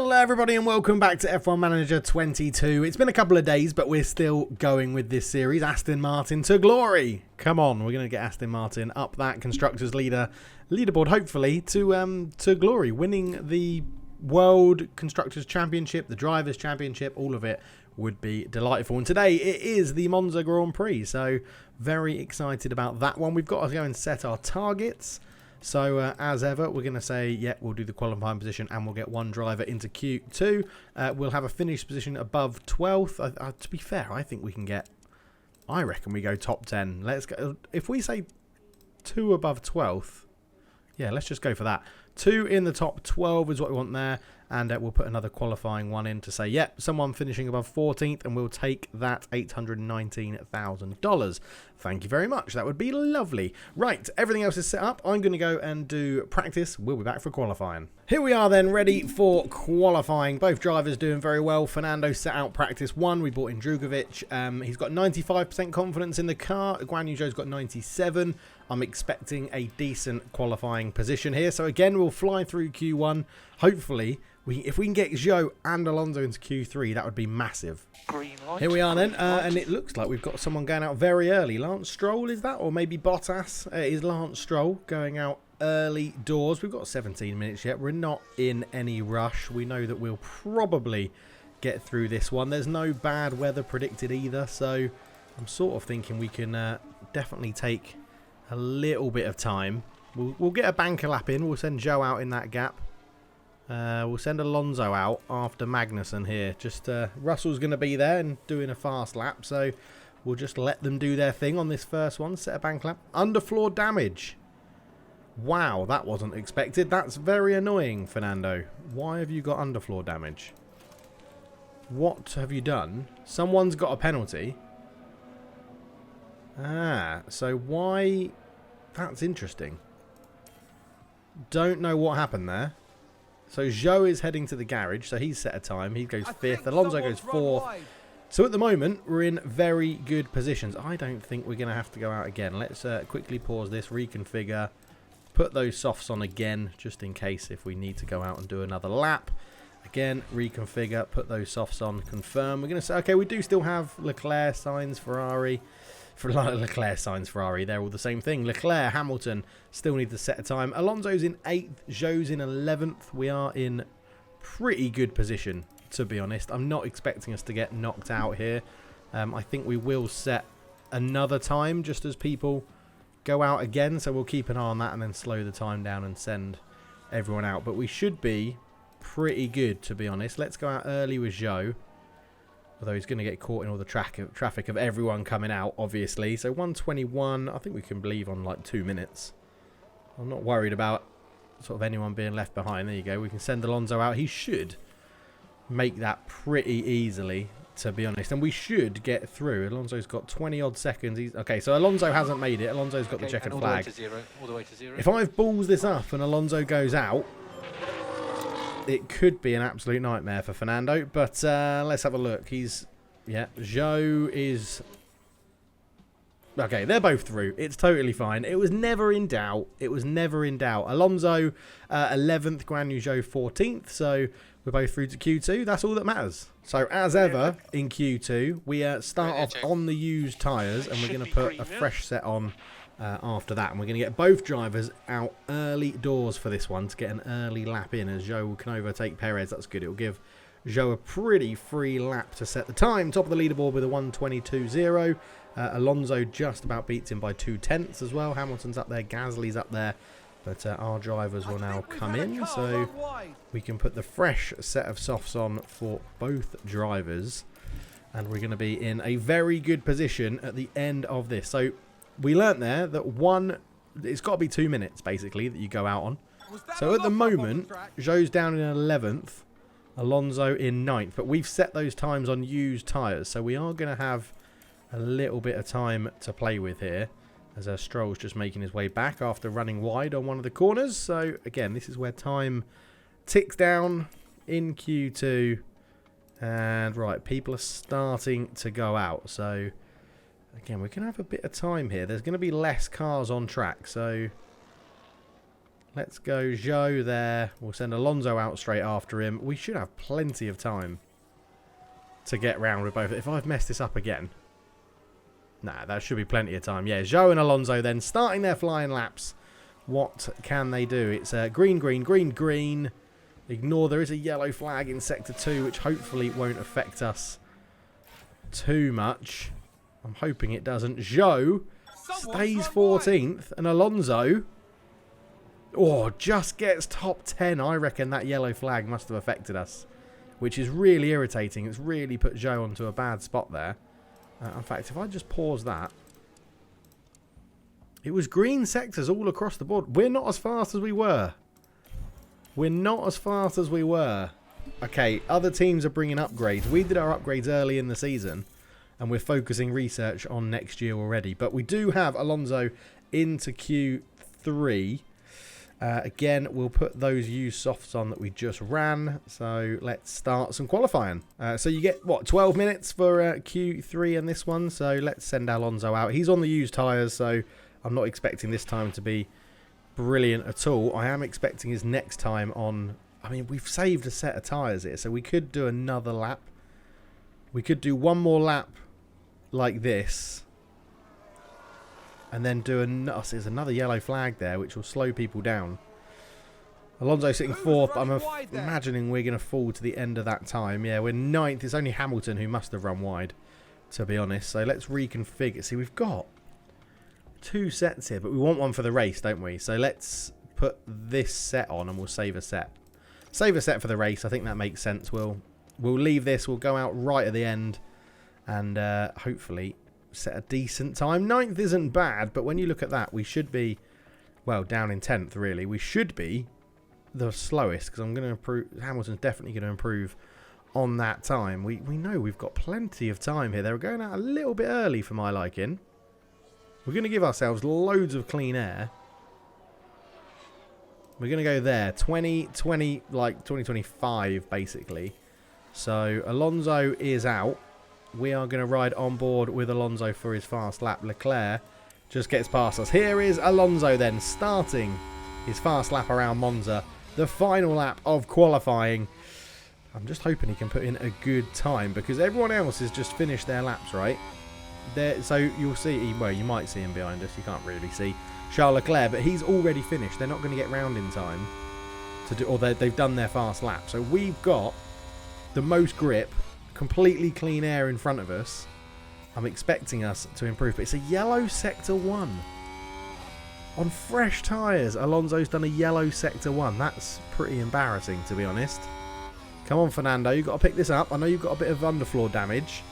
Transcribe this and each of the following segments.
Hello everybody and welcome back to F1 Manager 22. It's been a couple of days, but we're still going with this series. Aston Martin to glory. Come on, we're going to get Aston Martin up that Constructors leaderboard, hopefully, to glory. Winning the World Constructors Championship, the Drivers' Championship, all of it would be delightful. And today it is the MONZA Grand Prix, so very excited about that one. We've got to go and set our targets. So, as ever, we're going to say, yeah, we'll do the qualifying position and we'll get one driver into Q2. We'll have a finished position above 12th. To be fair, I think we can get, I reckon we go top 10. Let's go. If we say 2 above 12th, yeah, let's just go for that. 2 in the top 12 is what we want there. And we'll put another qualifying one in to say, yep, someone finishing above 14th, and we'll take that $819,000. Thank you very much. That would be lovely. Right, everything else is set up. I'm going to go and do practice. We'll be back for qualifying. Here we are then, ready for qualifying. Both drivers doing very well. Fernando set out practice 1. We brought in Drugovic. He's got 95% confidence in the car. Guan Yu Zhou's got 97. I'm expecting a decent qualifying position here. So again, we'll fly through Q1. Hopefully, if we can get Zhou and Alonso into Q3, that would be massive. Green light. Here we are then, and it looks like we've got someone going out very early. Lance Stroll, is that? Or maybe Bottas? It is Lance Stroll going out early doors. We've got 17 minutes yet. We're not in any rush. We know that we'll probably get through this one. There's no bad weather predicted either, so I'm sort of thinking we can definitely take a little bit of time. We'll get a banker lap in. We'll send Zhou out in that gap. We'll send Alonso out after Magnussen here. Just Russell's going to be there and doing a fast lap, so we'll just let them do their thing on this first one. Set a bank lap. Underfloor damage. Wow, that wasn't expected. That's very annoying, Fernando. Why have you got underfloor damage? What have you done? Someone's got a penalty. Ah, so why? That's interesting. Don't know what happened there. So Zhou is heading to the garage, so he's set a time. He goes 5th. Alonso goes 4th. So at the moment, we're in very good positions. I don't think we're going to have to go out again. Let's quickly pause this, reconfigure, put those softs on again, just in case if we need to go out and do another lap. Again, reconfigure, put those softs on, confirm. We're going to say, okay, we do still have Leclerc, Sainz, Ferrari. Leclerc, Sainz, Ferrari, they're all the same thing. Leclerc, Hamilton, still need to set a time. Alonso's in 8th, Zhou's in 11th. We are in pretty good position, to be honest. I'm not expecting us to get knocked out here. I think we will set another time just as people go out again. So we'll keep an eye on that and then slow the time down and send everyone out. But we should be pretty good, to be honest. Let's go out early with Zhou. Although he's going to get caught in all the traffic of everyone coming out, obviously. So 1:21, I think we can leave on like 2 minutes. I'm not worried about sort of anyone being left behind. There you go. We can send Alonso out. He should make that pretty easily, to be honest. And we should get through. Alonso's got 20-odd seconds. Okay, so Alonso hasn't made it. Alonso's got the checkered flag. All the way to zero. If I've balls this up and Alonso goes out, it could be an absolute nightmare for Fernando, but let's have a look. Zhou is... Okay, they're both through. It's totally fine. It was never in doubt. Alonso, 11th, Guan Yu Zhou, 14th, so we're both through to Q2. That's all that matters. So, as ever, in Q2, we start off on the used tyres, and we're going to put a fresh set on after that, and we're going to get both drivers out early doors for this one to get an early lap in as Zhou can overtake Perez. That's good. It'll give Zhou a pretty free lap to set the time. Top of the leaderboard with a 1:22.0. Alonso just about beats him by 2/10 as well. Hamilton's up there, Gasly's up there, but our drivers will now come in, so we can put the fresh set of softs on for both drivers, and we're going to be in a very good position at the end of this. So we learnt there that it's got to be 2 minutes, basically, that you go out on. So at the moment, Zhou's down in 11th, Alonso in 9th. But we've set those times on used tyres, so we are going to have a little bit of time to play with here, as Stroll's just making his way back after running wide on one of the corners. So, again, this is where time ticks down in Q2. And, right, people are starting to go out, so... Again, we're going to have a bit of time here. There's going to be less cars on track, so Let's go Zhou there. We'll send Alonso out straight after him. We should have plenty of time to get round with both. If I've messed this up again. Nah, that should be plenty of time. Yeah, Zhou and Alonso then starting their flying laps. What can they do? It's green, green, green, green. Ignore there is a yellow flag in Sector 2, which hopefully won't affect us too much. I'm hoping it doesn't. Zhou stays 14th, and Alonso, just gets top 10. I reckon that yellow flag must have affected us, which is really irritating. It's really put Zhou onto a bad spot there. In fact, if I just pause that, it was green sectors all across the board. We're not as fast as we were. We're not as fast as we were. Okay, other teams are bringing upgrades. We did our upgrades early in the season, and we're focusing research on next year already. But we do have Alonso into Q3. Again, we'll put those used softs on that we just ran. So let's start some qualifying. So you get, 12 minutes for Q3 and this one. So let's send Alonso out. He's on the used tyres, so I'm not expecting this time to be brilliant at all. I am expecting his next time on... I mean, we've saved a set of tyres here, so we could do another lap. We could do one more lap like this. And then do another... There's another yellow flag there, which will slow people down. Alonso sitting 4th. I'm imagining we're going to fall to the end of that time. Yeah, we're 9th. It's only Hamilton who must have run wide, to be honest. So let's reconfigure. See, we've got 2 sets here, but we want one for the race, don't we? So let's put this set on and we'll save a set. Save a set for the race. I think that makes sense. We'll leave this. We'll go out right at the end and hopefully set a decent time. 9th isn't bad, but when you look at that, we should be, well, down in 10th, really. We should be the slowest because I'm going to improve. Hamilton's definitely going to improve on that time. We know we've got plenty of time here. They're going out a little bit early for my liking. We're going to give ourselves loads of clean air. We're going to go there. 2020, like 2025, basically. So Alonso is out. We are going to ride on board with Alonso for his fast lap. Leclerc just gets past us. Here is Alonso then starting his fast lap around Monza. The final lap of qualifying. I'm just hoping he can put in a good time because everyone else has just finished their laps, right? So you'll see, well, you might see him behind us. You can't really see Charles Leclerc, but he's already finished. They're not going to get round in time to do, or they've done their fast lap. So we've got the most grip, completely clean air in front of us. I'm expecting us to improve, but it's a yellow sector 1 on fresh tyres. Alonso's done a yellow sector 1. That's pretty embarrassing, to be honest. Come on, Fernando, you've got to pick this up. I know you've got a bit of underfloor damage,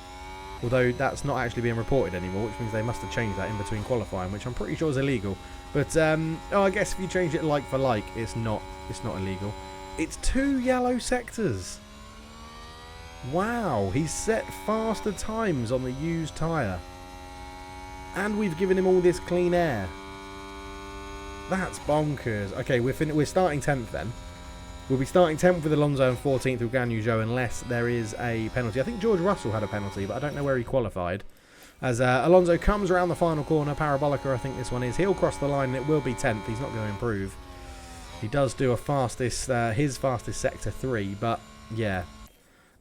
although that's not actually being reported anymore, which means they must have changed that in between qualifying, which I'm pretty sure is illegal. But I guess if you change it like for like, it's not illegal. It's 2 yellow sectors. Wow, he's set faster times on the used tyre. And we've given him all this clean air. That's bonkers. Okay, we're starting 10th then. We'll be starting 10th with Alonso and 14th with Guanyu Zhou unless there is a penalty. I think George Russell had a penalty, but I don't know where he qualified. As Alonso comes around the final corner, Parabolica I think this one is. He'll cross the line and it will be 10th. He's not going to improve. He does do a his fastest sector 3, but yeah.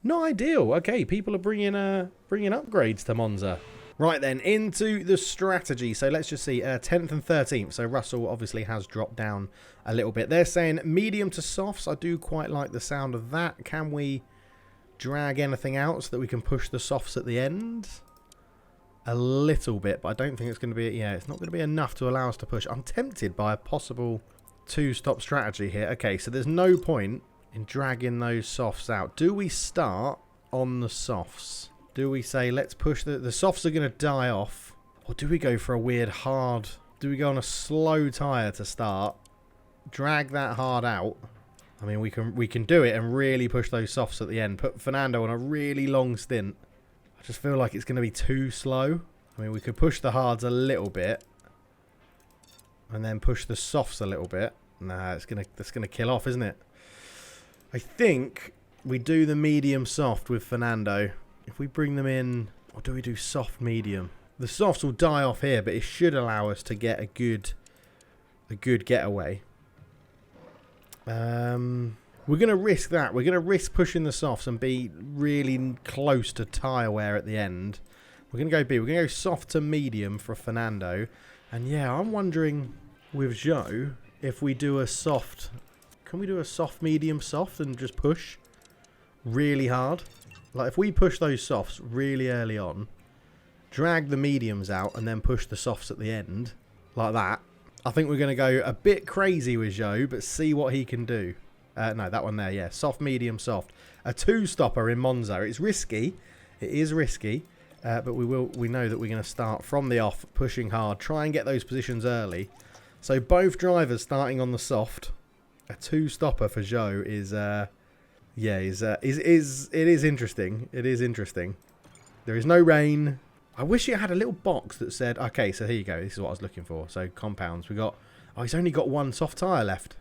Not ideal. Okay, people are bringing upgrades to Monza. Right then, into the strategy. So let's just see, 10th and 13th. So Russell obviously has dropped down a little bit. They're saying medium to softs. I do quite like the sound of that. Can we drag anything out so that we can push the softs at the end? A little bit, but I don't think it's going to be, it's not going to be enough to allow us to push. I'm tempted by a possible 2-stop strategy here. Okay, so there's no point in dragging those softs out. Do we start on the softs? Do we say, let's push the softs are going to die off? Or do we go for a weird hard... Do we go on a slow tyre to start? Drag that hard out? I mean, we can do it and really push those softs at the end. Put Fernando on a really long stint. I just feel like it's going to be too slow. I mean, we could push the hards a little bit. And then push the softs a little bit. Nah, that's gonna kill off, isn't it? I think we do the medium soft with Fernando. If we bring them in, or do we do soft medium? The softs will die off here, but it should allow us to get a good getaway. We're going to risk that. We're going to risk pushing the softs and be really close to tyre wear at the end. We're going to go B. We're going to go soft to medium for Fernando. And yeah, I'm wondering with Joe if we do a soft. Can we do a soft, medium, soft and just push really hard? Like if we push those softs really early on, drag the mediums out and then push the softs at the end like that. I think we're going to go a bit crazy with Joe, but see what he can do. No, that one there, yeah. Soft, medium, soft. A two-stopper in Monza. It's risky. It is risky. But we know that we're going to start from the off, pushing hard. Try and get those positions early. So both drivers starting on the soft. A two-stopper for Joe is... yeah, it is interesting. It is interesting. There is no rain. I wish it had a little box that said... Okay, so here you go. This is what I was looking for. So compounds. We got... Oh, he's only got one soft tyre left.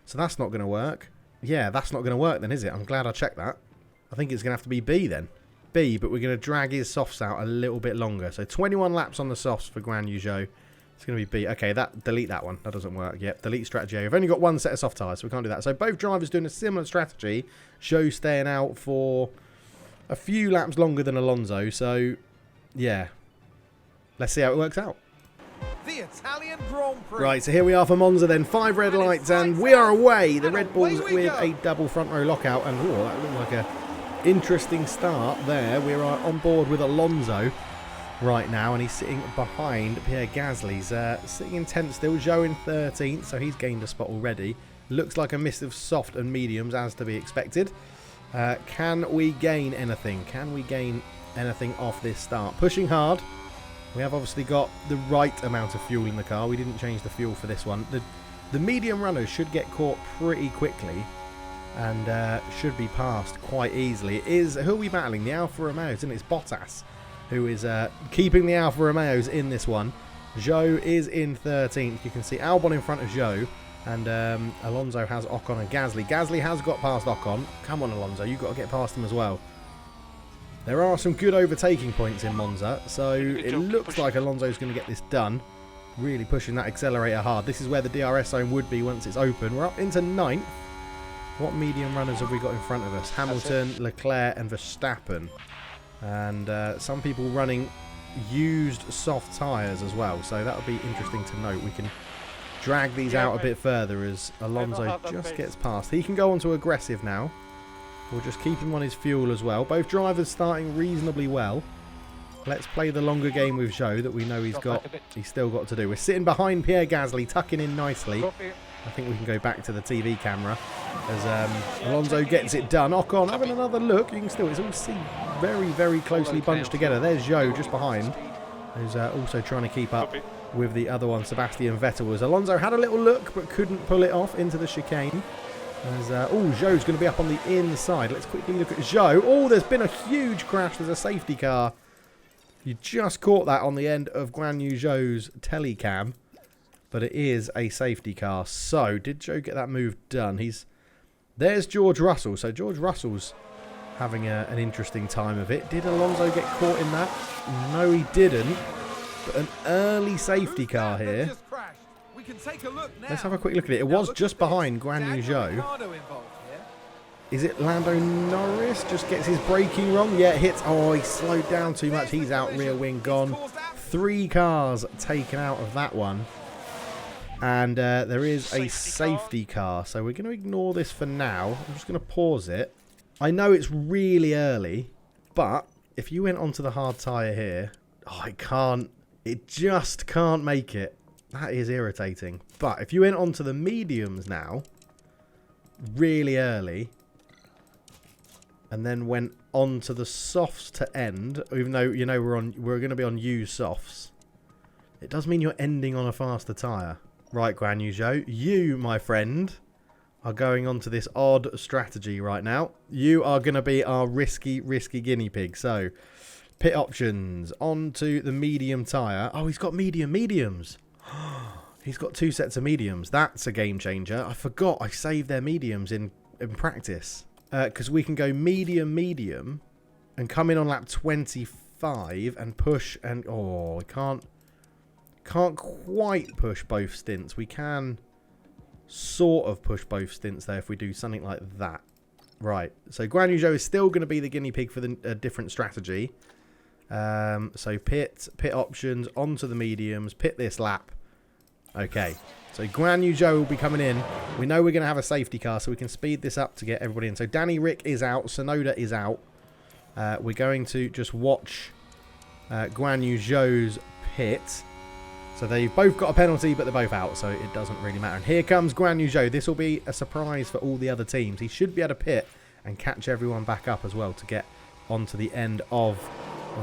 So that's not going to work. Yeah, that's not going to work then, is it? I'm glad I checked that. I think it's going to have to be B then. B, but we're going to drag his softs out a little bit longer. So 21 laps on the softs for Guan Yu Zhou. It's going to be B. Okay, delete that one. That doesn't work. Yep, delete strategy. We've only got one set of soft tyres, so we can't do that. So both drivers doing a similar strategy. Zhou staying out for a few laps longer than Alonso. So, yeah. Let's see how it works out. The Italian Grand Prix. Right, so here we are for Monza then. 5 red lights and we are away. The Red Bulls with a double front row lockout. And oh, that looked like a interesting start there. We are on board with Alonso right now. And he's sitting behind Pierre Gasly. He's sitting in 10th still. Zhou in 13th, so he's gained a spot already. Looks like a mix of soft and mediums as to be expected. Can we gain anything? Can we gain anything off this start? Pushing hard. We have obviously got the right amount of fuel in the car. We didn't change the fuel for this one. The medium runners should get caught pretty quickly and should be passed quite easily. Who are we battling? The Alfa Romeos, and it's Bottas who is keeping the Alfa Romeos in this one. Zhou is in 13th. You can see Albon in front of Zhou, and Alonso has Ocon and Gasly. Gasly has got past Ocon. Come on, Alonso, you've got to get past him as well. There are some good overtaking points in Monza, so it looks like Alonso's going to get this done. Really pushing that accelerator hard. This is where the DRS zone would be once it's open. We're up into 9th. What medium runners have we got in front of us? Hamilton, Leclerc and Verstappen. And some people running used soft tyres as well, so that'll be interesting to note. We can drag these out a bit further as Alonso just gets past. He can go on to aggressive now. We'll just keep him on his fuel as well. Both drivers starting reasonably well. Let's play the longer game with Zhou that we know he's still got to do. We're sitting behind Pierre Gasly, tucking in nicely. I think we can go back to the TV camera as Alonso gets it done. Ocon having another look. You can still, it's all very, very closely bunched together. There's Zhou just behind, who's also trying to keep up with the other one, Sebastian Vettel. As Alonso had a little look but couldn't pull it off into the chicane. As Zhou's going to be up on the inside. Let's quickly look at Zhou. Oh, there's been a huge crash. There's a safety car. You just caught that on the end of Guan Yu Zhou's telecam. But it is a safety car. So, did Zhou get that move done? There's George Russell. So, George Russell's having an interesting time of it. Did Alonso get caught in that? No, he didn't. But an early safety car here. Let's have a quick look at it. It was just behind Guan Yu Zhou. Is it Lando Norris? Just gets his braking wrong. Yeah, it hits. Oh, he slowed down too much. He's out, rear wing gone. 3 cars taken out of that one. And there is a safety car. So we're going to ignore this for now. I'm just going to pause it. I know it's really early, but if you went onto the hard tyre here, oh, it just can't make it. That is irritating. But if you went onto the mediums now, really early, and then went onto the softs to end, even though you know we're going to be on used softs, it does mean you're ending on a faster tyre. Right, Guan Yu Zhou, you, my friend, are going onto this odd strategy right now. You are going to be our risky guinea pig. So, pit options, onto the medium tyre. Oh, he's got mediums. He's got 2 sets of mediums. That's a game changer. I forgot I saved their mediums in practice. Because we can go medium, and come in on lap 25 and push. And oh, we can't quite push both stints. We can sort of push both stints there if we do something like that. Right, so Guan Yu Zhou is still going to be the guinea pig for the different strategy. So pit options, onto the mediums, pit this lap. Okay, so Guan Yu Zhou will be coming in. We know we're going to have a safety car, so we can speed this up to get everybody in. So Danny Rick is out, Sonoda is out. We're going to just watch Guan Yu Zhou's pit. So they've both got a penalty, but they're both out, so it doesn't really matter. And here comes Guan Yu Zhou. This will be a surprise for all the other teams. He should be able to pit and catch everyone back up as well to get onto the end of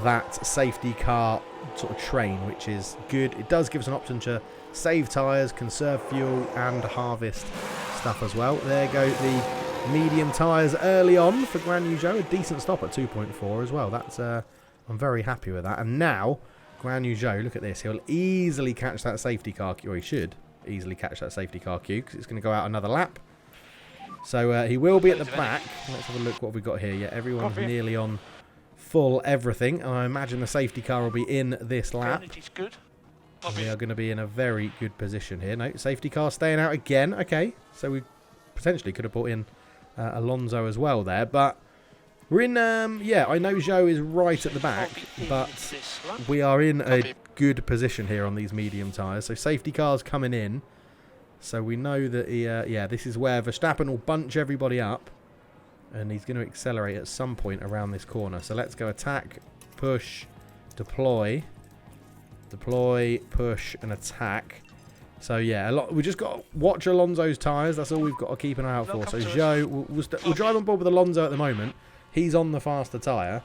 that safety car sort of train, which is good. It does give us an option to save tyres, conserve fuel, and harvest stuff as well. There go the medium tyres early on for Guan Yu Zhou. A decent stop at 2.4 as well. That's I'm very happy with that. And now Guan Yu Zhou, look at this. He'll easily catch that safety car queue. Or he should easily catch that safety car queue because it's going to go out another lap. So he will be at the back. Let's have a look what we've got here. Yeah, everyone's nearly on full everything. I imagine the safety car will be in this lap. And we are going to be in a very good position here. No, safety car staying out again. Okay, so we potentially could have brought in Alonso as well there. But we're in, yeah, I know Zhou is right at the back, but we are in a good position here on these medium tyres. So safety car's coming in. So we know that, yeah, this is where Verstappen will bunch everybody up. And he's going to accelerate at some point around this corner. So let's go attack, push, deploy. Deploy, push, and attack. So yeah, we just got to watch Alonso's tyres. That's all we've got to keep an eye out for. So Zhou, we'll drive on board with Alonso at the moment. He's on the faster tyre.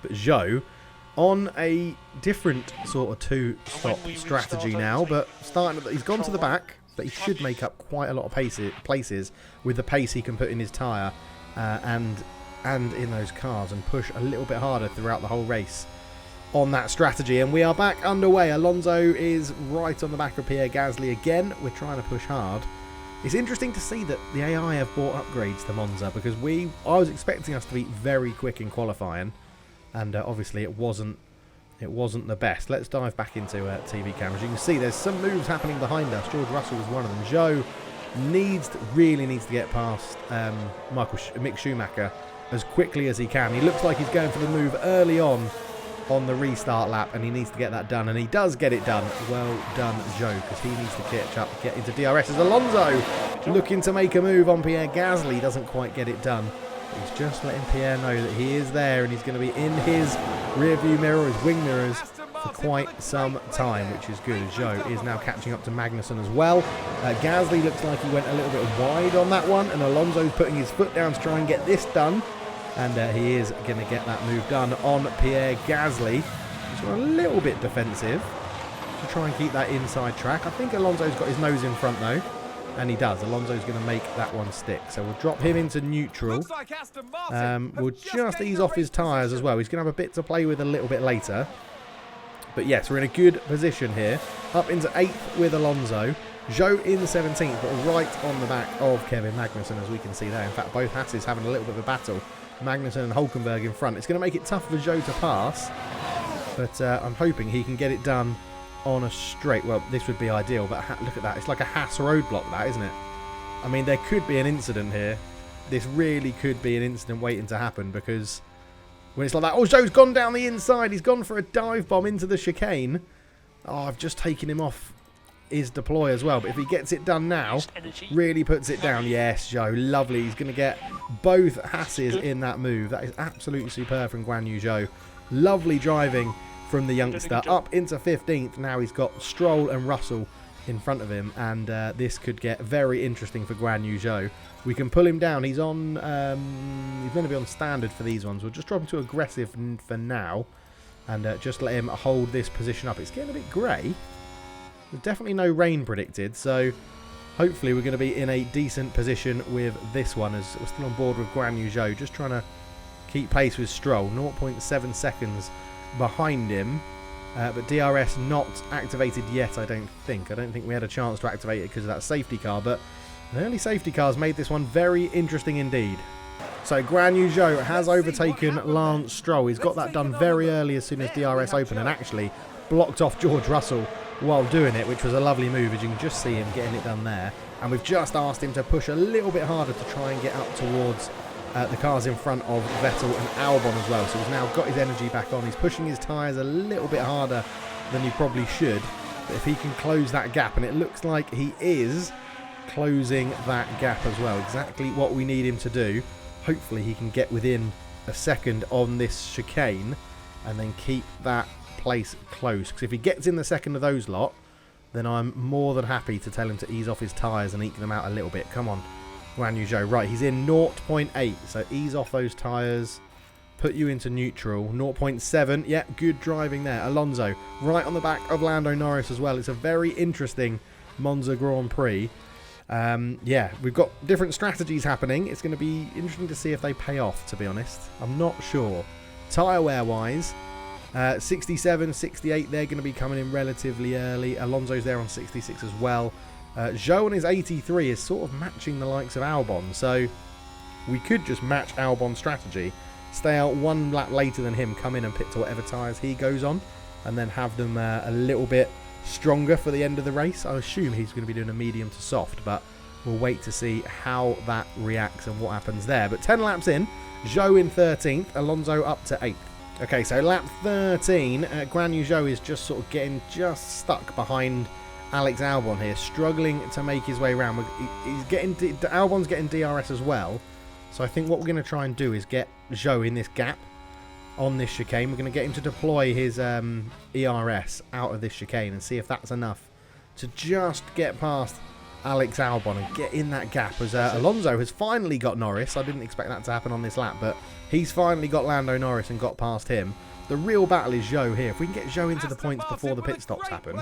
But Zhou on a different sort of two-stop strategy now. But he's gone to the back. But he should make up quite a lot of places with the pace he can put in his tyre and in those cars and push a little bit harder throughout the whole race on that strategy. And we are back underway. Alonso is right on the back of Pierre Gasly again. We're trying to push hard. It's interesting to see that the AI have brought upgrades to Monza because I was expecting us to be very quick in qualifying, and obviously it wasn't the best. Let's dive back into TV cameras. You can see there's some moves happening behind us. George Russell was one of them. Zhou really needs to get past Mick Schumacher as quickly as he can. He looks like he's going for the move early on the restart lap, and he needs to get that done, and he does get it done. Well done, Zhou, because he needs to catch up, get into DRS. As Alonso looking to make a move on Pierre Gasly, doesn't quite get it done. He's just letting Pierre know that he is there, and he's going to be in his rear view mirror, his wing mirrors, for quite some time, which is good. Zhou is now catching up to Magnussen as well. Gasly looks like he went a little bit wide on that one, and Alonso's putting his foot down to try and get this done. And he is going to get that move done on Pierre Gasly. He's got a little bit defensive to try and keep that inside track. I think Alonso's got his nose in front though. And he does. Alonso's going to make that one stick. So we'll drop him into neutral. We'll just ease off his tyres as well. He's going to have a bit to play with a little bit later. But yes, we're in a good position here. Up into 8th with Alonso. Zhou in 17th, but right on the back of Kevin Magnussen, as we can see there. In fact, both Hasses having a little bit of a battle. Magnussen and Hulkenberg in front. It's going to make it tough for Zhou to pass. But I'm hoping he can get it done on a straight. Well, this would be ideal, but look at that. It's like a Haas roadblock, that, isn't it? I mean, there could be an incident here. This really could be an incident waiting to happen, because when it's like that, oh, Zhou's gone down the inside. He's gone for a dive bomb into the chicane. Oh, I've just taken him off his deploy as well. But if he gets it done now, really puts it down. Yes, Zhou, lovely. He's going to get both Hasses in that move. That is absolutely superb from Guan Yu Zhou. Lovely driving from the youngster. Up into 15th. Now he's got Stroll and Russell in front of him, and this could get very interesting for Guan Yu Zhou. We can pull him down. He's on he's going to be on standard for these ones. We'll just drop him to aggressive for now, and just let him hold this position up. It's getting a bit grey. There's definitely no rain predicted, so hopefully we're going to be in a decent position with this one, as we're still on board with Guan Yu Zhou, just trying to keep pace with Stroll. 0.7 seconds behind him, but DRS not activated yet, I don't think. I don't think we had a chance to activate it because of that safety car, but the early safety cars made this one very interesting indeed. So Guan Yu Zhou has overtaken Lance Stroll. He's got that done very early as soon as DRS opened, and actually blocked off George Russell while doing it, which was a lovely move, as you can just see him getting it done there. And we've just asked him to push a little bit harder to try and get up towards the cars in front of Vettel and Albon as well. So he's now got his energy back on. He's pushing his tyres a little bit harder than he probably should. But if he can close that gap, and it looks like he is closing that gap as well, exactly what we need him to do. Hopefully he can get within a second on this chicane and then keep that place close. Because if he gets in the second of those lot, then I'm more than happy to tell him to ease off his tyres and eke them out a little bit. Come on, Guan Yu Zhou. Right, he's in 0.8, so ease off those tyres. Put you into neutral. 0.7, yeah, good driving there. Alonso, right on the back of Lando Norris as well. It's a very interesting Monza Grand Prix. Yeah, we've got different strategies happening. It's going to be interesting to see if they pay off, to be honest. I'm not sure. Tyre wear-wise, 67, 68, they're going to be coming in relatively early. Alonso's there on 66 as well. Zhou on his 83 is sort of matching the likes of Albon, so we could just match Albon's strategy, stay out one lap later than him, come in and pit to whatever tyres he goes on, and then have them a little bit stronger for the end of the race. I assume he's going to be doing a medium to soft, but we'll wait to see how that reacts and what happens there. But 10 laps in, Zhou in 13th, Alonso up to 8th. Okay, so lap 13, Guan Yu Zhou is just sort of getting just stuck behind Alex Albon here, struggling to make his way around. He's getting Albon's getting DRS as well, so I think what we're going to try and do is get Zhou in this gap on this chicane. We're going to get him to deploy his ERS out of this chicane and see if that's enough to just get past Alex Albon and get in that gap, as Alonso has finally got Norris. I didn't expect that to happen on this lap, but he's finally got Lando Norris and got past him. The real battle is Zhou here. If we can get Zhou into the points before the pit stops happen,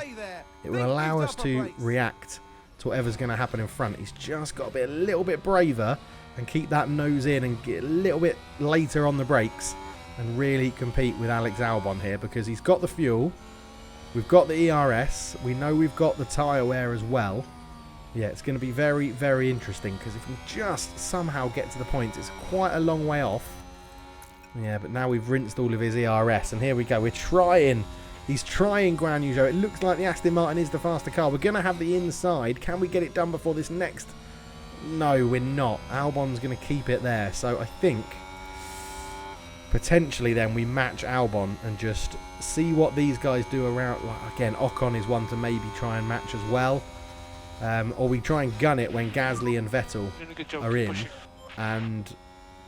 it will allow us to react to whatever's going to happen in front. He's just got to be a little bit braver and keep that nose in and get a little bit later on the brakes and really compete with Alex Albon here, because he's got the fuel, we've got the ERS, we know we've got the tyre wear as well. Yeah, it's going to be very, very interesting, because if we just somehow get to the points, it's quite a long way off. Yeah, but now we've rinsed all of his ERS, and here we go. We're trying. He's trying Guan Yu Zhou. It looks like the Aston Martin is the faster car. We're going to have the inside. Can we get it done before this next? No, we're not. Albon's going to keep it there. So I think potentially then we match Albon and just see what these guys do around. Like, again, Ocon is one to maybe try and match as well. Or we try and gun it when Gasly and Vettel are in and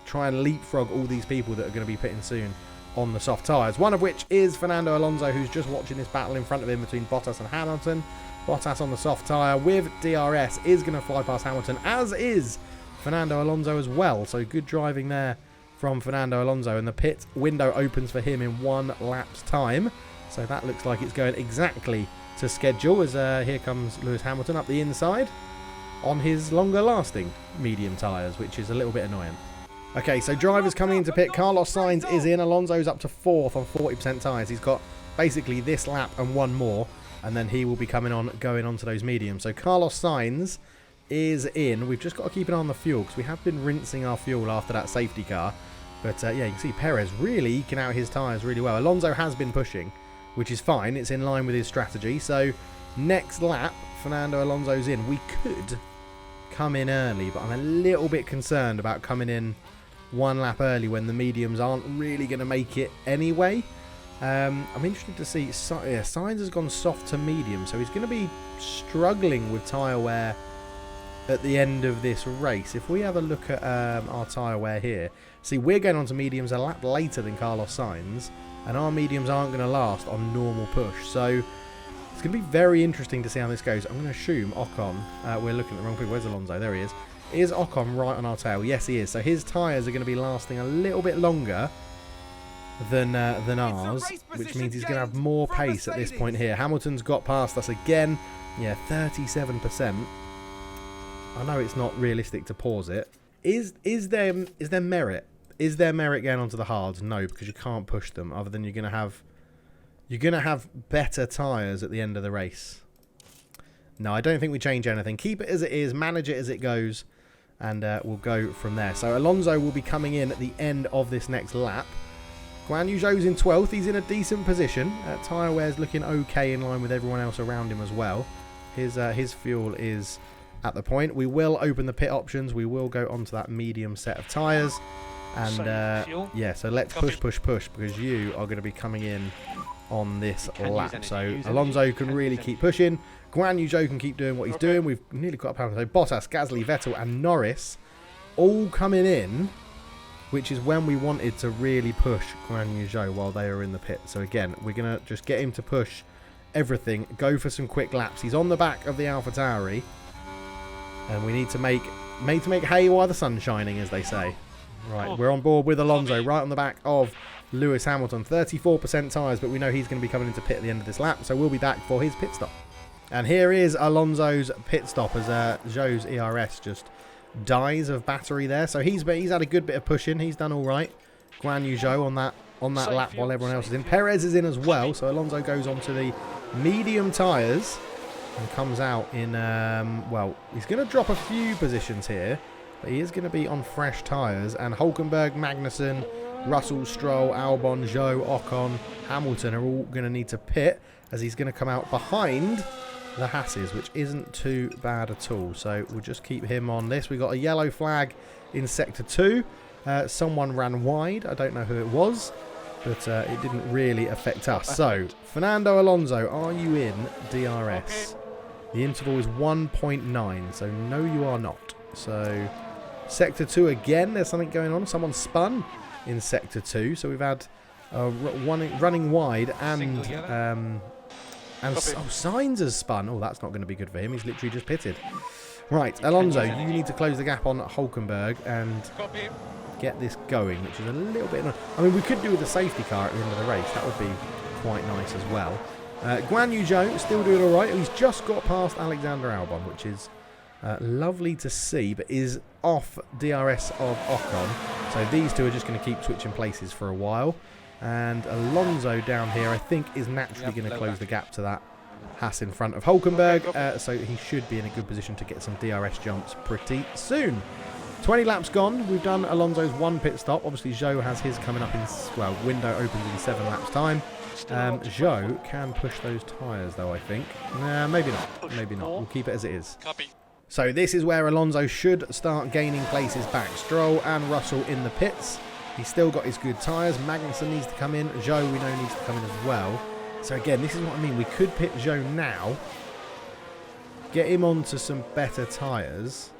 try and leapfrog all these people that are going to be pitting soon on the soft tyres. One of which is Fernando Alonso, who's just watching this battle in front of him between Bottas and Hamilton. Bottas on the soft tyre with DRS is going to fly past Hamilton, as is Fernando Alonso as well. So good driving there from Fernando Alonso, and the pit window opens for him in 1 lap's time. So that looks like it's going exactly to schedule, as here comes Lewis Hamilton up the inside on his longer lasting medium tyres, which is a little bit annoying. Okay, so drivers coming into pit. Carlos Sainz is in. Alonso's up to 4th on 40% tyres. He's got basically this lap and one more, and then he will be going on to those mediums. So Carlos Sainz is in. We've just got to keep an eye on the fuel, because we have been rinsing our fuel after that safety car. But yeah, you can see Perez really eking out his tyres really well. Alonso has been pushing, which is fine. It's in line with his strategy. So next lap, Fernando Alonso's in. We could come in early, but I'm a little bit concerned about coming in 1 lap early when the mediums aren't really going to make it anyway. I'm interested to see. Yeah, Sainz has gone soft to medium, so he's going to be struggling with tyre wear at the end of this race. If we have a look at our tyre wear here, see, we're going on to mediums a lap later than Carlos Sainz, and our mediums aren't going to last on normal push. So it's going to be very interesting to see how this goes. I'm going to assume Ocon, we're looking at the wrong people. Where's Alonso? There he is. Is Ocon right on our tail? Yes, he is. So his tyres are going to be lasting a little bit longer than ours, which means he's going to have more pace at this point here. Hamilton's got past us again. Yeah, 37%. I know it's not realistic to pause it. Is there merit? Is there merit going onto the hards? No, because you can't push them. Other than you're going to have better tyres at the end of the race. No, I don't think we change anything. Keep it as it is, manage it as it goes, and we'll go from there. So Alonso will be coming in at the end of this next lap. Guan Yu Zhou's in 12th. He's in a decent position. Tyre wear's looking okay in line with everyone else around him as well. His fuel is at the point. We will open the pit options. We will go onto that medium set of tyres. And yeah, so let's push because you are going to be coming in on this lap. So Alonso can really keep pushing. Guan Yu Zhou can keep doing what he's doing. We've nearly got up. So Bottas, Gasly, Vettel and Norris all coming in, which is when we wanted to really push Guan Yu Zhou while they are in the pit. So again, we're going to just get him to push everything, go for some quick laps. He's on the back of the AlphaTauri, and we need to make hay while the sun's shining, as they say. Right, we're on board with Alonso right on the back of Lewis Hamilton. 34% tyres, but we know he's going to be coming into pit at the end of this lap, so we'll be back for his pit stop. And here is Alonso's pit stop as Zhou's ERS just dies of battery there. So he's had a good bit of pushing. He's done all right. Guan Yu Zhou on that lap while everyone else is in. Perez is in as well, so Alonso goes on to the medium tyres and comes out in, well, he's going to drop a few positions here, but he is going to be on fresh tyres. And Hülkenberg, Magnussen, Russell, Stroll, Albon, Zhou, Ocon, Hamilton are all going to need to pit, as he's going to come out behind the Hasses, which isn't too bad at all. So we'll just keep him on this. We got a yellow flag in Sector 2. Someone ran wide. I don't know who it was, but it didn't really affect us. So, Fernando Alonso, are you in DRS? The interval is 1.9, so no, you are not. So, Sector 2 again, there's something going on. Someone spun in Sector 2, so we've had running wide and Sainz has spun. Oh, that's not going to be good for him. He's literally just pitted. Right, Alonso, you need to close the gap on Hülkenberg and get this going, which is a little bit... I mean, we could do with a safety car at the end of the race. That would be quite nice as well. Guan Yu Zhou still doing all right. He's just got past Alexander Albon, which is lovely to see, but is off DRS of Ocon. So these two are just going to keep switching places for a while. And Alonso down here, I think, is naturally going to close the gap to that Haas in front of Hülkenberg. So he should be in a good position to get some DRS jumps pretty soon. 20 laps gone. We've done Alonso's one pit stop. Obviously, Zhou has his coming up in, well, window opens in 7 laps time. Zhou can push those tyres, though, I think. Nah, maybe not. Maybe not. We'll keep it as it is. So this is where Alonso should start gaining places back. Stroll and Russell in the pits. He's still got his good tyres. Magnussen needs to come in. Zhou, we know, needs to come in as well. So again, this is what I mean. We could pit Zhou now. Get him onto some better tyres.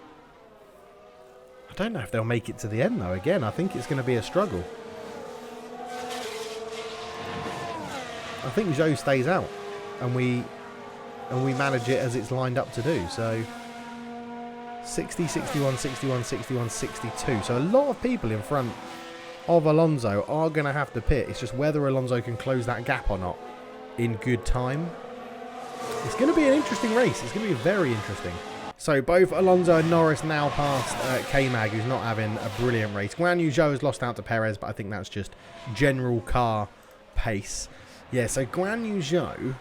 I don't know if they'll make it to the end, though. Again, I think it's going to be a struggle. I think Zhou stays out. And we manage it as it's lined up to do. So 60, 61, 61, 61, 62. So a lot of people in front of Alonso are going to have to pit. It's just whether Alonso can close that gap or not in good time. It's going to be an interesting race. It's going to be very interesting. So both Alonso and Norris now past K-Mag, who's not having a brilliant race. Guan Yu Zhou has lost out to Perez, but I think that's just general car pace. Yeah, so Guan Yu Zhou...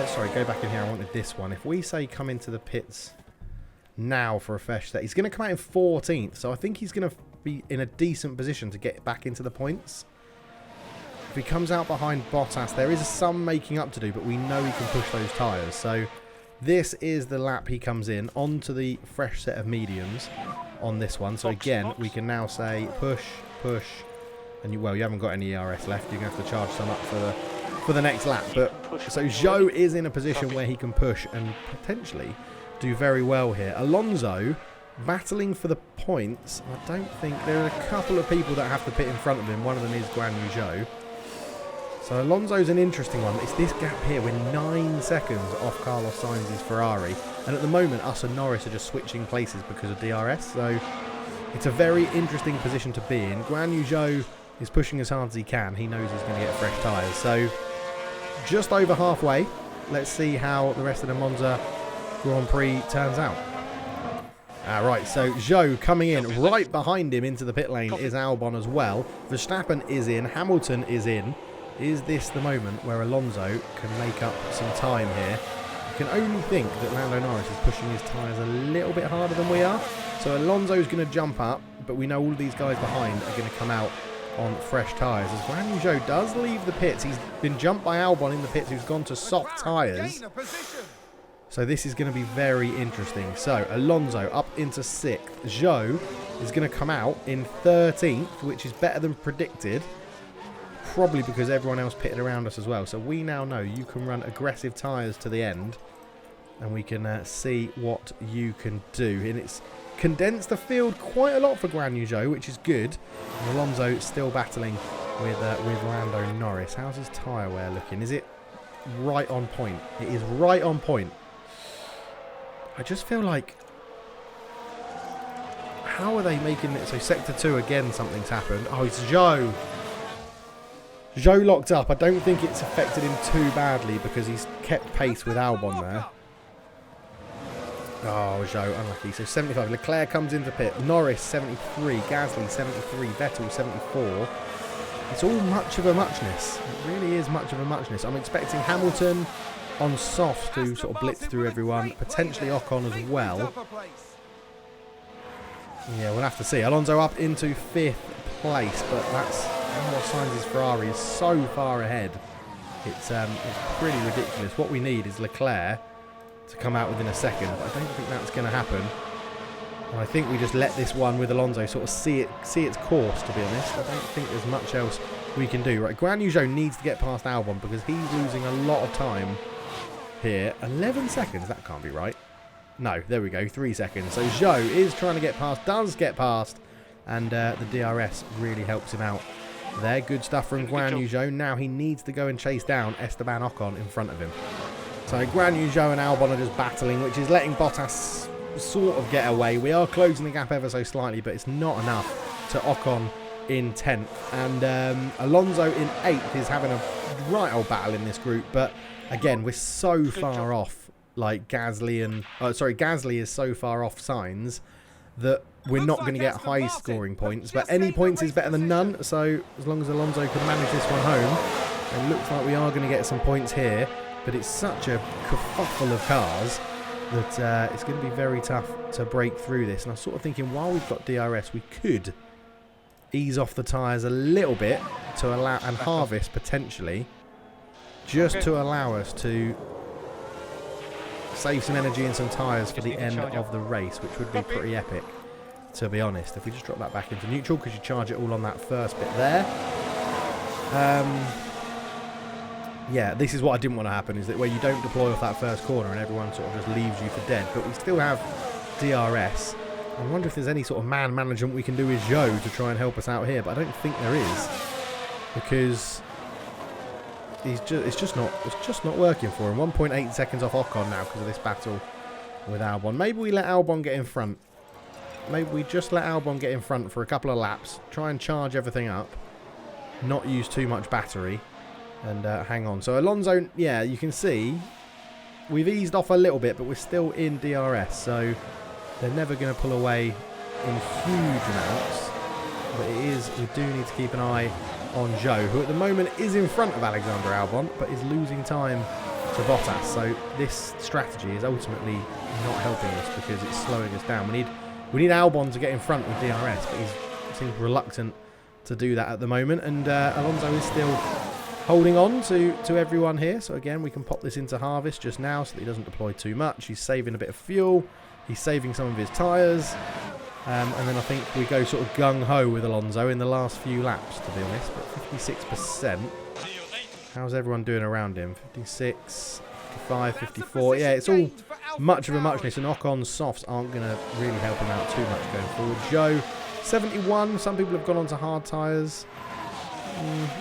sorry, go back in here. I wanted this one. If we say come into the pits now for a fresh set, he's going to come out in 14th. So I think he's going to be in a decent position to get back into the points. If he comes out behind Bottas, there is some making up to do, but we know he can push those tyres. So this is the lap he comes in onto the fresh set of mediums on this one. So again, we can now say push, push, and you haven't got any ERS left. You're going to have to charge some up for the next lap. But so Zhou is in a position where he can push and potentially do very well here. Alonso battling for the points. I don't think there are a couple of people that have to pit in front of him. One of them is Guan Yu Zhou. So Alonso's an interesting one. It's this gap here. We're 9 seconds off Carlos Sainz's Ferrari. And at the moment, us and Norris are just switching places because of DRS. So it's a very interesting position to be in. Guan Yu Zhou is pushing as hard as he can. He knows he's going to get fresh tyres. So just over halfway. Let's see how the rest of the Monza Grand Prix turns out. Right, so Zhou coming in right behind him into the pit lane is Albon as well. Verstappen is in. Hamilton is in. Is this the moment where Alonso can make up some time here? You can only think that Lando Norris is pushing his tyres a little bit harder than we are. So Alonso's going to jump up, but we know all these guys behind are going to come out on fresh tyres. As Guan Yu Zhou does leave the pits, he's been jumped by Albon in the pits, who's gone to soft tyres. So this is going to be very interesting. So Alonso up into 6th. Zhou is going to come out in 13th, which is better than predicted. Probably because everyone else pitted around us as well. So we now know you can run aggressive tyres to the end. And we can see what you can do. And it's condensed the field quite a lot for Guan Yu Zhou, which is good. And Alonso still battling with Lando Norris. How's his tyre wear looking? Is it right on point? It is right on point. I just feel like... How are they making it? So Sector 2 again, something's happened. Oh, it's Zhou. Zhou locked up. I don't think it's affected him too badly because he's kept pace with Albon there. Oh, Zhou, unlucky. So 75. Leclerc comes into pit. Norris, 73. Gasly, 73. Vettel, 74. It's all much of a muchness. It really is much of a muchness. I'm expecting Hamilton on softs to sort of blitz through everyone. Potentially Ocon as well. Yeah, we'll have to see. Alonso up into 5th place, but that's Carlos Sainz's Ferrari is so far ahead. It's pretty ridiculous. What we need is Leclerc to come out within a second, but I don't think that's going to happen. And I think we just let this one with Alonso sort of see its course, to be honest. I don't think there's much else we can do. Right, Guan Yu Zhou needs to get past Albon because he's losing a lot of time here. 11 seconds, that can't be right. No, there we go, 3 seconds. So Zhou is trying to get past, does get past, and the DRS really helps him out there. Good stuff from Guan Yu Zhou. Now he needs to go and chase down Esteban Ocon in front of him. So Guan Yu Zhou and Albon are just battling, which is letting Bottas sort of get away. We are closing the gap ever so slightly, but it's not enough to Ocon in 10th. And Alonso in 8th is having a right old battle in this group. But again, we're so far off, like Gasly and... Gasly is so far off Sainz that we're not going to get high scoring points. But any points is better than none. So as long as Alonso can manage this one home, it looks like we are going to get some points here. But it's such a kerfuffle of cars that it's going to be very tough to break through this. And I'm sort of thinking, while we've got DRS, we could ease off the tyres a little bit to allow, and harvest potentially, just to allow us to save some energy and some tyres for the end of the race, which would be pretty epic, to be honest. If we just drop that back into neutral, because you charge it all on that first bit there. Yeah, this is what I didn't want to happen, is that where you don't deploy off that first corner and everyone sort of just leaves you for dead. But we still have DRS. I wonder if there's any sort of man management we can do with Zhou to try and help us out here, but I don't think there is, because it's just not working for him. 1.8 seconds off Ocon now because of this battle with Albon. Maybe we let Albon get in front. Maybe we just let Albon get in front for a couple of laps, try and charge everything up, not use too much battery. And hang on. So Alonso, yeah, you can see we've eased off a little bit, but we're still in DRS. So they're never going to pull away in huge amounts. But we do need to keep an eye on Zhou, who at the moment is in front of Alexander Albon, but is losing time to Bottas. So this strategy is ultimately not helping us because it's slowing us down. We need Albon to get in front with DRS, but he seems reluctant to do that at the moment. And Alonso is still holding on to everyone here. So again, we can pop this into harvest just now so that he doesn't deploy too much. He's saving a bit of fuel. He's saving some of his tyres. And then I think we go sort of gung-ho with Alonso in the last few laps, to be honest. But 56%. How's everyone doing around him? 56, 55, 54. Yeah, it's all much of a muchness. And Ocon's softs aren't going to really help him out too much going forward. Zhou, 71. Some people have gone on to hard tyres.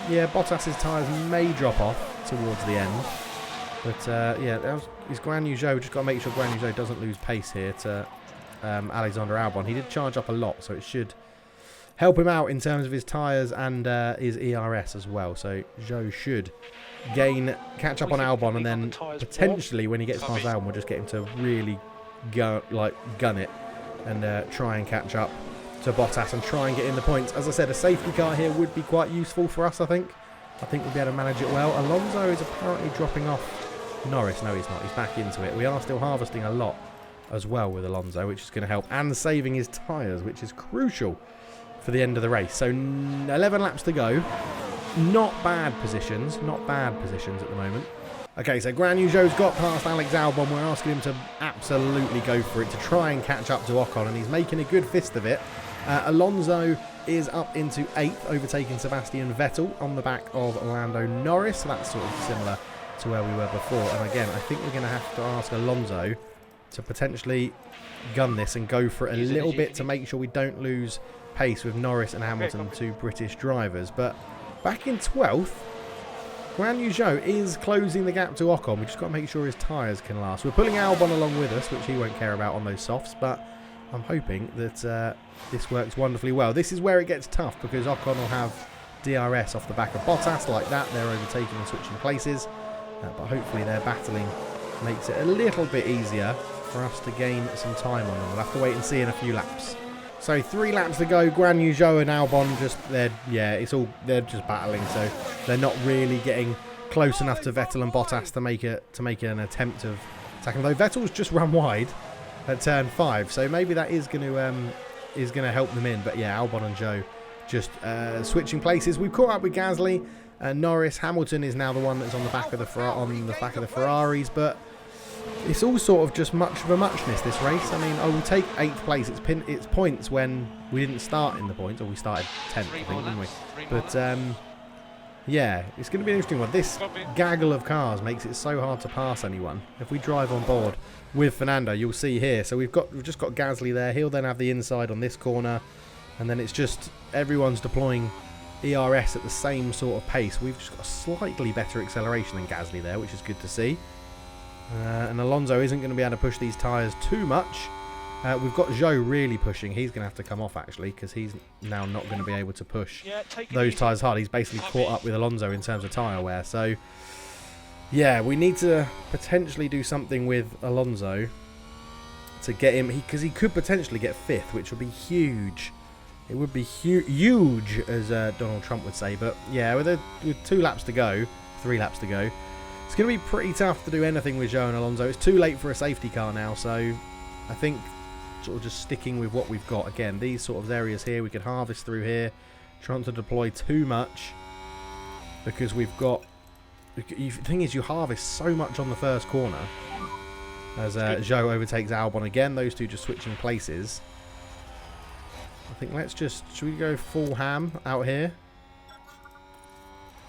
Yeah, Bottas's tyres may drop off towards the end. But yeah, is Guan Yu Zhou. Just got to make sure Guan Yu Zhou doesn't lose pace here to Alexander Albon. He did charge up a lot, so it should help him out in terms of his tyres and his ERS as well. So Zhou should catch up on Albon, and then potentially when he gets past Albon, we'll just get him to really gun it and try and catch up to Bottas and try and get in the points. As I said, a safety car here would be quite useful for us, I think. I think we'll be able to manage it well. Alonso is apparently dropping off Norris. No, he's not. He's back into it. We are still harvesting a lot as well with Alonso, which is going to help, and saving his tyres, which is crucial for the end of the race. So 11 laps to go. Not bad positions at the moment. Okay, so Guan Yu Zhou's got past Alex Albon. We're asking him to absolutely go for it, to try and catch up to Ocon, and he's making a good fist of it. Alonso is up into 8th, overtaking Sebastian Vettel on the back of Lando Norris. So that's sort of similar to where we were before. And again, I think we're going to have to ask Alonso to potentially gun this and go for it a little bit to make sure we don't lose pace with Norris and Hamilton, two British drivers. But back in 12th, Guan Yu Zhou is closing the gap to Ocon. We just got to make sure his tyres can last. We're pulling Albon along with us, which he won't care about on those softs, but I'm hoping that this works wonderfully well. This is where it gets tough because Ocon will have DRS off the back of Bottas like that. They're overtaking and switching places, but hopefully their battling makes it a little bit easier for us to gain some time on them. We'll have to wait and see in a few laps. So 3 laps to go. Guan Yu Zhou and Albon they're just battling, so they're not really getting close enough to Vettel and Bottas to make an attempt of attacking. Though Vettel's just run wide at turn 5, so maybe that is going to help them in. But yeah, Albon and Zhou just switching places. We've caught up with Gasly. Norris, Hamilton is now the one that's on the back of the Ferraris, but it's all sort of just much of a muchness, this race. I mean, I will take 8th place. It's points when we didn't start in the points, or we started 10th, I think, didn't we? But yeah, it's going to be an interesting one. This gaggle of cars makes it so hard to pass anyone. If we drive on board with Fernando, you'll see here. So we've just got Gasly there. He'll then have the inside on this corner, and then it's just everyone's deploying ERS at the same sort of pace. We've just got a slightly better acceleration than Gasly there, which is good to see. And Alonso isn't going to be able to push these tyres too much. We've got Zhou really pushing. He's going to have to come off, actually, because he's now not going to be able to push those tyres hard. He's basically caught up with Alonso in terms of tyre wear. So, yeah, we need to potentially do something with Alonso to get him, because he could potentially get 5th, which would be huge. It would be huge, as Donald Trump would say. But, yeah, with 2 laps to go, 3 laps to go, it's going to be pretty tough to do anything with Zhou and Alonso. It's too late for a safety car now, so I think sort of just sticking with what we've got. Again, these sort of areas here, we could harvest through here. Trying to deploy too much because we've got... The thing is, you harvest so much on the first corner as Zhou overtakes Albon again. Those two just switching places. I think let's just... Should we go full ham out here?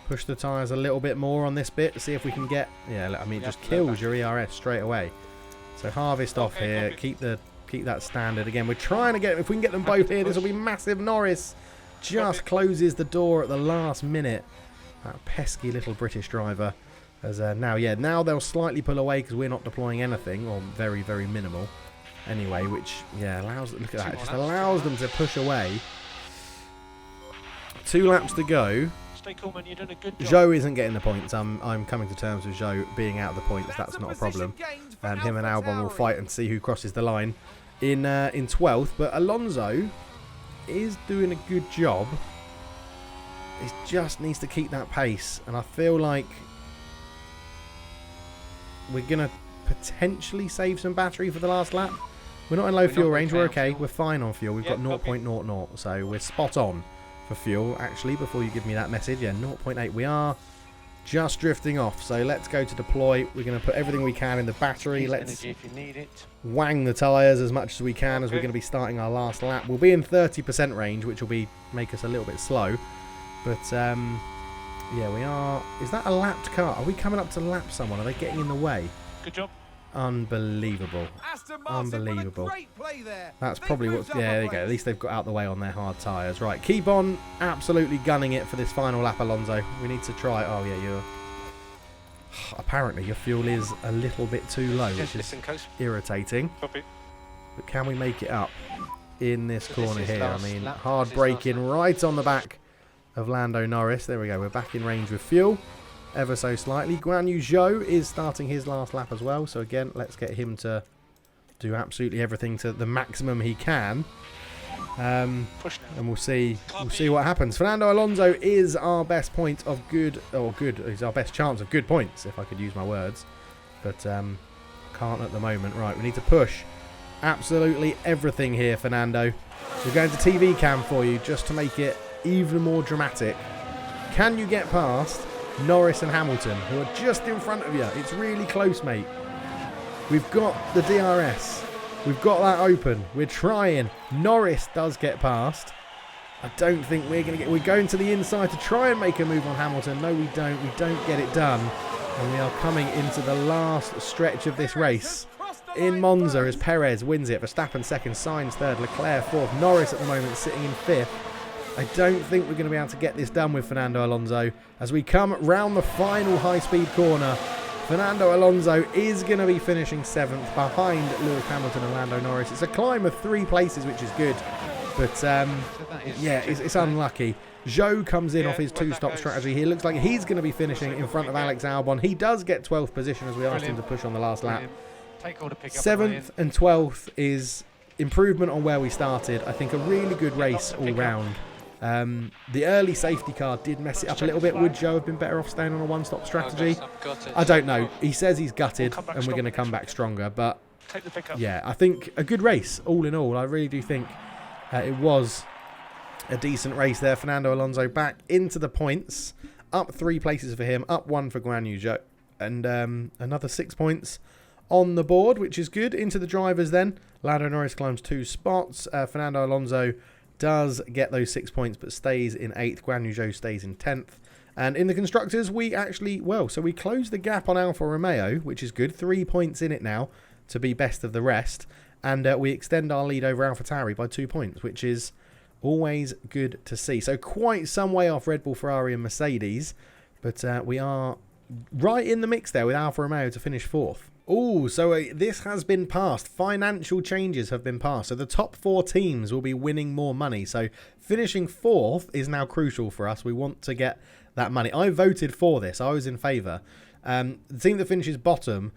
Push the tyres a little bit more on this bit. See if we can get... Yeah, I mean, it just kills your ERS straight away. So harvest off here. Keep that standard. Again, we're trying to get... If we can get them both here, this will be massive. Norris just closes the door at the last minute. That pesky little British driver. As now they'll slightly pull away because we're not deploying anything, or very, very minimal. Anyway, which, yeah, allows... Look at that. It just allows them to push away. 2 laps to go. Stay cool, man. You're doing a good job. Zhou isn't getting the points. I'm coming to terms with Zhou being out of the points. That's not a problem. Him and Albon will fight and see who crosses the line in 12th. But Alonso is doing a good job. He just needs to keep that pace. And I feel like we're going to potentially save some battery for the last lap. We're not in low fuel range. We're okay. We're fine on fuel. We've got 0.00. So we're spot on for fuel, actually, before you give me that message. Yeah, 0.8. We are just drifting off. So let's go to deploy. We're going to put everything we can in the battery. Let's wang the tyres as much as we can as we're going to be starting our last lap. We'll be in 30% range, which will make us a little bit slow. But, yeah, we are... Is that a lapped car? Are we coming up to lap someone? Are they getting in the way? Good job. Unbelievable. Unbelievable. That's probably what... Yeah, there you go. At least they've got out the way on their hard tyres. Right, keep on absolutely gunning it for this final lap, Alonso. We need to try... Oh, yeah, you're... Apparently, your fuel is a little bit too low, which is irritating. Copy. But can we make it up in this corner here? I mean, hard braking right on the back of Lando Norris. There we go. We're back in range with fuel. Ever so slightly. Guan Yu Zhou is starting his last lap as well. So again, let's get him to do absolutely everything to the maximum he can. And we'll see what happens. Fernando Alonso is our best point of is our best chance of good points, if I could use my words. But can't at the moment. Right, we need to push absolutely everything here, Fernando. We're going to TV cam for you just to make it even more dramatic. Can you get past Norris and Hamilton, who are just in front of you. It's really close, mate. We've got the DRS. We've got that open. We're trying. Norris does get past. I don't think we're going to get... We're going to the inside to try and make a move on Hamilton. No, we don't. We don't get it done. And we are coming into the last stretch of this race. In Monza as Perez wins it. Verstappen second, Sainz third, Leclerc fourth. Norris at the moment sitting in fifth. I don't think we're going to be able to get this done with Fernando Alonso. As we come round the final high-speed corner, Fernando Alonso is going to be finishing 7th behind Lewis Hamilton and Lando Norris. It's a climb of 3 places, which is good. But, yeah, it's unlucky. Zhou comes in off his 2-stop strategy. He looks like he's going to be finishing in front of Alex Albon. He does get 12th position as we asked him to push on the last lap. 7th and 12th is improvement on where we started. I think a really good race all round. The early safety car did mess it up a little bit. Would Zhou have been better off staying on a 1-stop strategy? I don't know. He says he's gutted and we're going to come back stronger. But, yeah, I think a good race all in all. I really do think it was a decent race there. Fernando Alonso back into the points. Up 3 places for him. Up 1 for Guan Yu Zhou. And another 6 points on the board, which is good. Into the drivers then. Lando Norris climbs 2 spots. Fernando Alonso does get those 6 points, but stays in 8th. Guan Yu Zhou stays in 10th. And in the constructors, we actually, so we close the gap on Alfa Romeo, which is good. 3 points in it now to be best of the rest. And we extend our lead over AlphaTauri by 2 points, which is always good to see. So quite some way off Red Bull, Ferrari and Mercedes. But we are right in the mix there with Alfa Romeo to finish 4th. Oh, so this has been passed. Financial changes have been passed. So the top 4 teams will be winning more money. So finishing 4th is now crucial for us. We want to get that money. I voted for this. I was in favour. The team that finishes bottom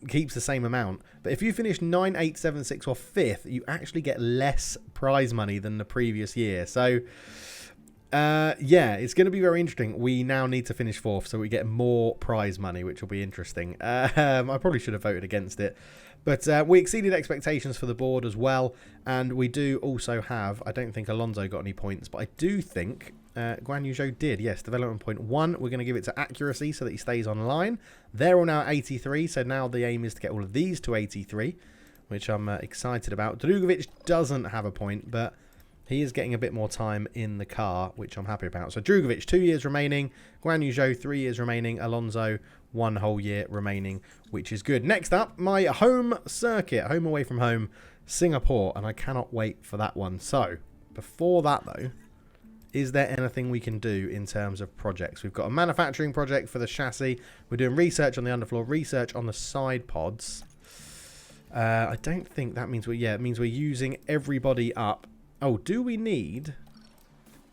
keeps the same amount. But if you finish 9, 8, 7, 6 or 5th, you actually get less prize money than the previous year. So yeah, it's going to be very interesting. We now need to finish 4th so we get more prize money, which will be interesting. I probably should have voted against it. But we exceeded expectations for the board as well. And we do also have, I don't think Alonso got any points, but I do think Guan Yu Zhou did. Yes, development point 1. We're going to give it to accuracy so that he stays online. They're all now at 83. So now the aim is to get all of these to 83, which I'm excited about. Drugovic doesn't have a point, but he is getting a bit more time in the car, which I'm happy about. So Drugovic, 2 years remaining. Guan Yu Zhou, 3 years remaining. Alonso, 1 whole year remaining, which is good. Next up, my home circuit, home away from home, Singapore. And I cannot wait for that one. So before that, though, is there anything we can do in terms of projects? We've got a manufacturing project for the chassis. We're doing research on the underfloor, research on the side pods. I don't think that means it means we're using everybody up. Oh, do we need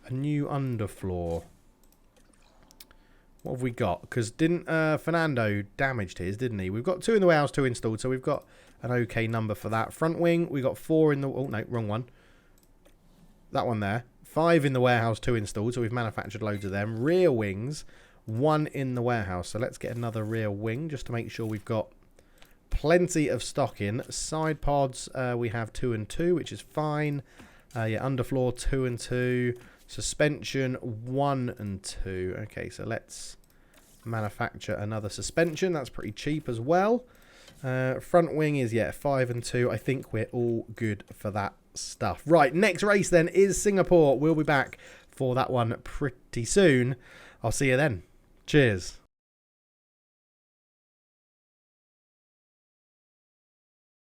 a new underfloor? What have we got? Because didn't Fernando damaged his, didn't he? We've got 2 in the warehouse, 2 installed, so we've got an okay number for that. Front wing, we got 4 in the... Oh, no, wrong one. That one there. 5 in the warehouse, 2 installed, so we've manufactured loads of them. Rear wings, 1 in the warehouse. So let's get another rear wing just to make sure we've got plenty of stock in. Side pods, we have 2 and 2, which is fine. Yeah, underfloor 2 and 2. Suspension 1 and 2. Okay, so let's manufacture another suspension. That's pretty cheap as well. Front wing is, 5 and 2. I think we're all good for that stuff. Right, next race then is Singapore. We'll be back for that one pretty soon. I'll see you then. Cheers.